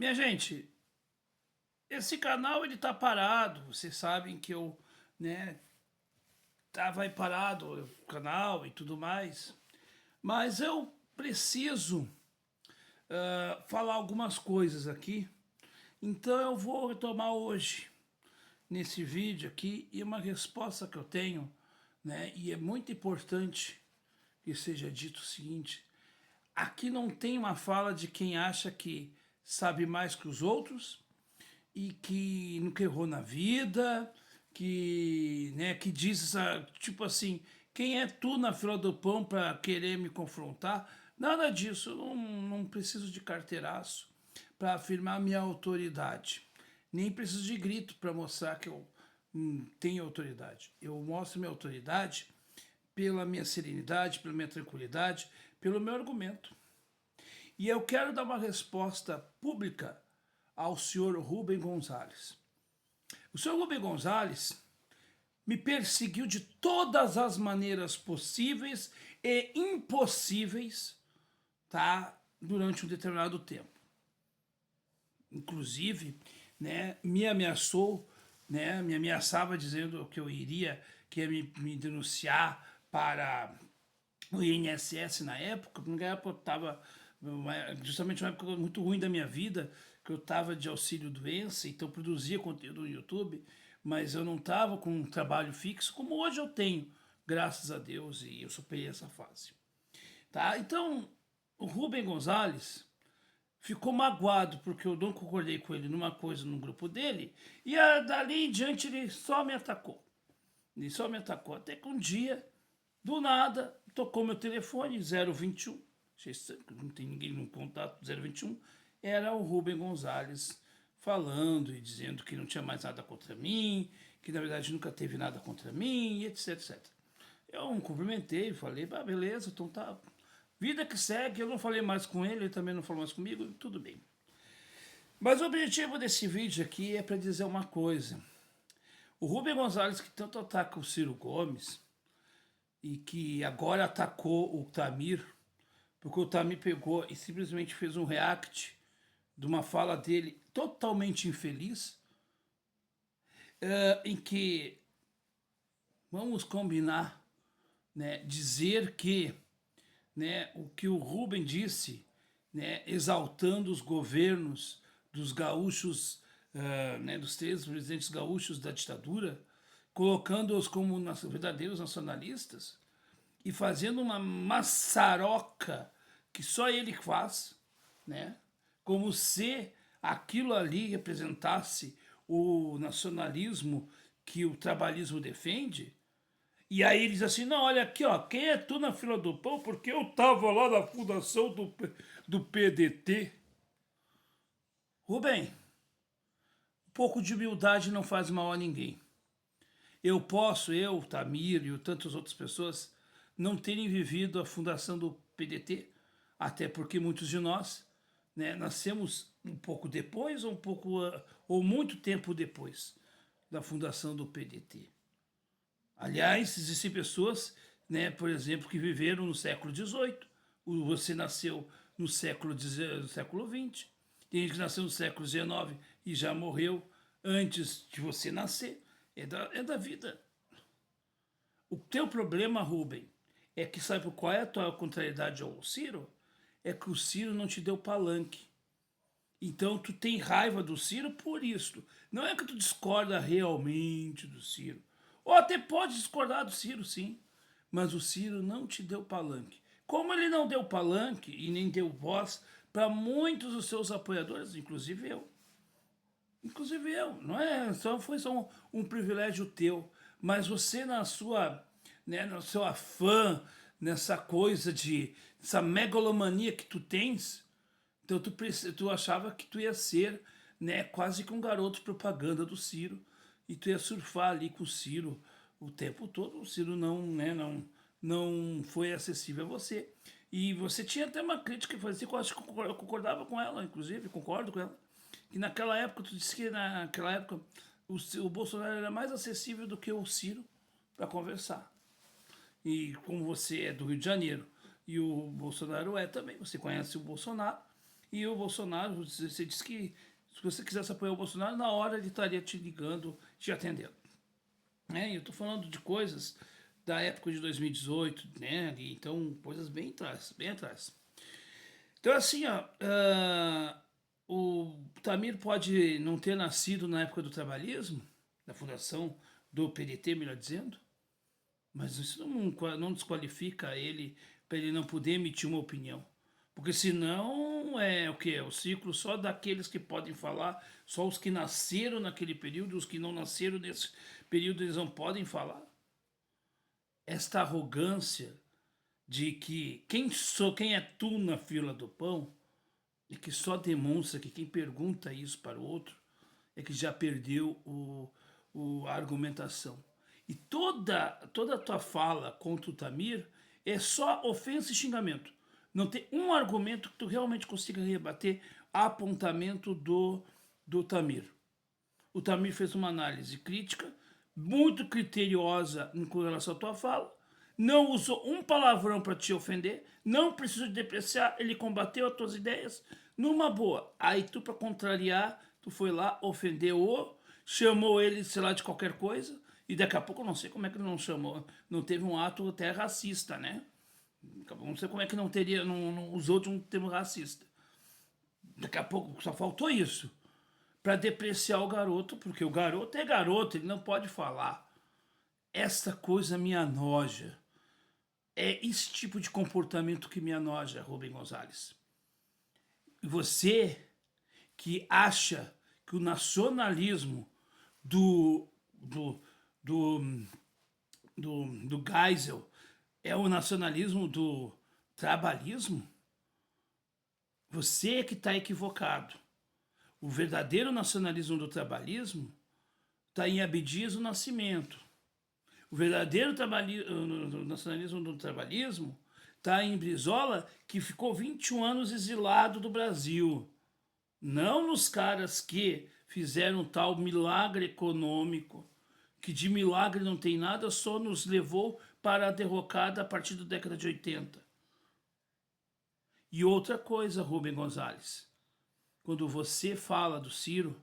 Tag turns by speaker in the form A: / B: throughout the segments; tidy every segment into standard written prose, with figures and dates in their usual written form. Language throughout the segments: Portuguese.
A: Minha gente, esse canal ele tá parado. Vocês sabem que eu, né, tava aí parado o canal e tudo mais. Mas eu preciso falar algumas coisas aqui. Então eu vou retomar hoje nesse vídeo aqui e uma resposta que eu tenho, né? E é muito importante que seja dito o seguinte: aqui não tem uma fala de quem acha que sabe mais que os outros e que nunca errou na vida, que, né, que diz, tipo assim, quem é tu na fila do pão para querer me confrontar? Nada disso, eu não preciso de carteiraço para afirmar minha autoridade. Nem preciso de grito para mostrar que eu tenho autoridade. Eu mostro minha autoridade pela minha serenidade, pela minha tranquilidade, pelo meu argumento. E eu quero dar uma resposta pública ao senhor Rubem Gonzalez. O senhor Rubem Gonzalez me perseguiu de todas as maneiras possíveis e impossíveis, tá? Durante um determinado tempo. Inclusive, né, me ameaçou, né, me ameaçava dizendo que eu iria, que ia me denunciar para o INSS na época, porque eu estava justamente uma época muito ruim da minha vida, que eu estava de auxílio-doença, então eu produzia conteúdo no YouTube, mas eu não estava com um trabalho fixo, como hoje eu tenho, graças a Deus, e eu superei essa fase. Tá? Então, o Rubem Gonzalez ficou magoado porque eu não concordei com ele numa coisa no grupo dele, e dali em diante ele só me atacou. Ele só me atacou, até que um dia, do nada, tocou meu telefone, 021, não tem ninguém no contato, 021, era o Rubem Gonzalez falando e dizendo que não tinha mais nada contra mim, que na verdade nunca teve nada contra mim, etc, etc. Eu cumprimentei, falei, beleza, então tá, vida que segue, eu não falei mais com ele, ele também não falou mais comigo, tudo bem. Mas o objetivo desse vídeo aqui é para dizer uma coisa. O Rubem Gonzalez, que tanto ataca o Ciro Gomes, e que agora atacou o Tamir, porque o Tamir pegou e simplesmente fez um react de uma fala dele totalmente infeliz, em que, vamos combinar, né, dizer que, né, o que o Rubem disse, né, exaltando os governos dos gaúchos, né, dos três presidentes gaúchos da ditadura, colocando-os como verdadeiros nacionalistas e fazendo uma maçaroca que só ele faz, né? Como se aquilo ali representasse o nacionalismo que o trabalhismo defende. E aí ele diz assim, não, olha aqui, ó, quem é tu na fila do pão? Porque eu tava lá na fundação do PDT. Rubem, um pouco de humildade não faz mal a ninguém. Eu, Tamir e tantas outras pessoas, não terem vivido a fundação do PDT, até porque muitos de nós, né, nascemos um pouco depois ou ou muito tempo depois da fundação do PDT. Aliás, existem pessoas, né, por exemplo, que viveram no século XVIII. Você nasceu no século XX. Tem gente que nasceu no século XIX e já morreu antes de você nascer. É da vida. O teu problema, Rubem, é que sabe qual é a tua contrariedade ao Ciro? É que o Ciro não te deu palanque. Então tu tem raiva do Ciro por isso. Não é que tu discorda realmente do Ciro. Ou até pode discordar do Ciro, sim. Mas o Ciro não te deu palanque. Como ele não deu palanque e nem deu voz para muitos dos seus apoiadores, inclusive eu. Inclusive eu, não é? Foi só um privilégio teu. Mas você na sua, né, no seu afã, nessa coisa de, essa megalomania que tu tens, então tu achava que tu ia ser, né, quase que um garoto propaganda do Ciro e tu ia surfar ali com o Ciro o tempo todo. O Ciro não, né, não foi acessível a você. E você tinha até uma crítica que fazia, que eu acho que eu concordava com ela, inclusive, concordo com ela, que naquela época, tu disse que naquela época o Bolsonaro era mais acessível do que o Ciro para conversar. E como você é do Rio de Janeiro e o Bolsonaro é também, você conhece o Bolsonaro, E o Bolsonaro, você disse que se você quisesse apoiar o Bolsonaro, na hora ele estaria te ligando, te atendendo. Né? Eu estou falando de coisas da época de 2018, né? Então, coisas bem atrás, bem atrás. Então, assim, ó, o Tamir pode não ter nascido na época do trabalhismo, da fundação do PDT, melhor dizendo, mas isso não desqualifica ele para ele não poder emitir uma opinião. Porque senão é o que? É o ciclo só daqueles que podem falar, só os que nasceram naquele período, os que não nasceram nesse período eles não podem falar. Esta arrogância de que quem é tu na fila do pão, e que só demonstra que quem pergunta isso para o outro é que já perdeu a argumentação. E toda a tua fala contra o Tamir é só ofensa e xingamento. Não tem um argumento que tu realmente consiga rebater apontamento do Tamir. O Tamir fez uma análise crítica, muito criteriosa com relação à tua fala, não usou um palavrão para te ofender, não precisou de depreciar, ele combateu as tuas ideias numa boa. Aí tu, para contrariar, tu foi lá, ofendeu, chamou ele, sei lá, de qualquer coisa, e daqui a pouco eu não sei como é que ele não chamou, não teve um ato até racista, né? Não sei como é que não teria, não usou de um termo racista. Daqui a pouco só faltou isso para depreciar o garoto, porque o garoto é garoto, ele não pode falar. Essa coisa me anoja. É esse tipo de comportamento que me anoja, Rubem Gonzalez. E você que acha que o nacionalismo do, do, do, do Geisel é o nacionalismo do trabalhismo, você que está equivocado. O verdadeiro nacionalismo do trabalhismo está em Abdias do Nascimento. O verdadeiro nacionalismo do trabalhismo está em Brizola, que ficou 21 anos exilado do Brasil. Não nos caras que fizeram tal milagre econômico, que de milagre não tem nada, só nos levou para a derrocada a partir da década de 80. E outra coisa, Rubem Gonzalez, quando você fala do Ciro,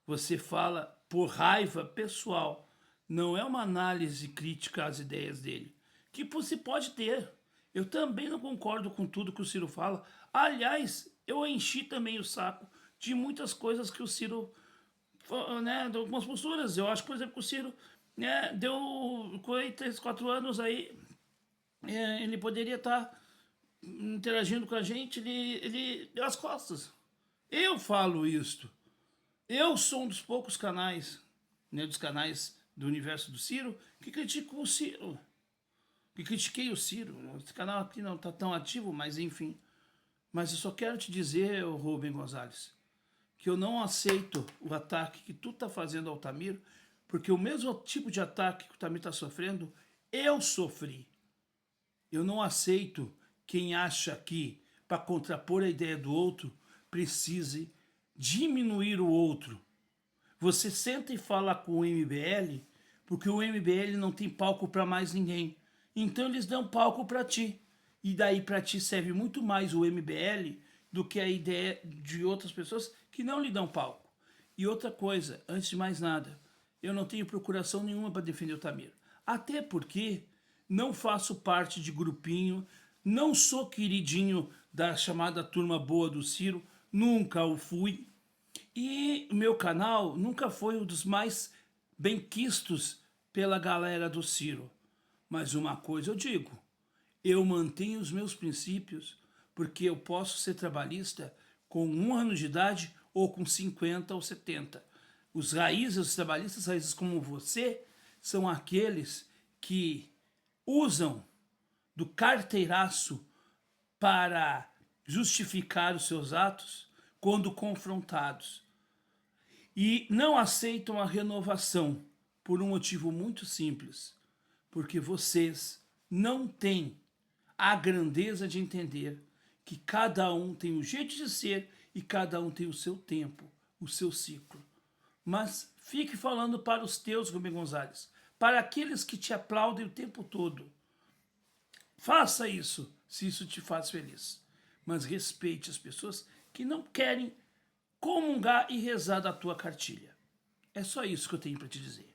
A: você fala por raiva pessoal. Não é uma análise crítica às ideias dele, que você pode ter. Eu também não concordo com tudo que o Ciro fala. Aliás, eu enchi também o saco de muitas coisas que o Ciro, né, de algumas posturas. Eu acho, por exemplo, que o Ciro, né, deu 3, 4 anos aí, ele poderia estar interagindo com a gente, ele deu as costas. Eu falo isto. Eu sou um dos poucos canais, né, dos canais do universo do Ciro, que criticou o Ciro. Que critiquei o Ciro. Esse canal aqui não está tão ativo, mas enfim. Mas eu só quero te dizer, Rubem Gonzalez, que eu não aceito o ataque que tu está fazendo ao Tamir, porque o mesmo tipo de ataque que o Tamir está sofrendo, eu sofri. Eu não aceito quem acha que, para contrapor a ideia do outro, precise diminuir o outro. Você senta e fala com o MBL, porque o MBL não tem palco para mais ninguém. Então eles dão palco para ti. E daí para ti serve muito mais o MBL do que a ideia de outras pessoas que não lhe dão palco. E outra coisa, antes de mais nada, eu não tenho procuração nenhuma para defender o Tamir. Até porque não faço parte de grupinho, não sou queridinho da chamada turma boa do Ciro, nunca o fui. E o meu canal nunca foi um dos mais benquistos pela galera do Ciro. Mas uma coisa eu digo, eu mantenho os meus princípios porque eu posso ser trabalhista com 1 ano de idade ou com 50 ou 70. Os raízes, os trabalhistas raízes como você, são aqueles que usam do carteiraço para justificar os seus atos quando confrontados. E não aceitam a renovação por um motivo muito simples, porque vocês não têm a grandeza de entender que cada um tem o jeito de ser e cada um tem o seu tempo, o seu ciclo. Mas fique falando para os teus, Rubem Gonzalez, para aqueles que te aplaudem o tempo todo. Faça isso, se isso te faz feliz. Mas respeite as pessoas que que não querem comungar e rezar da tua cartilha. É só isso que eu tenho para te dizer.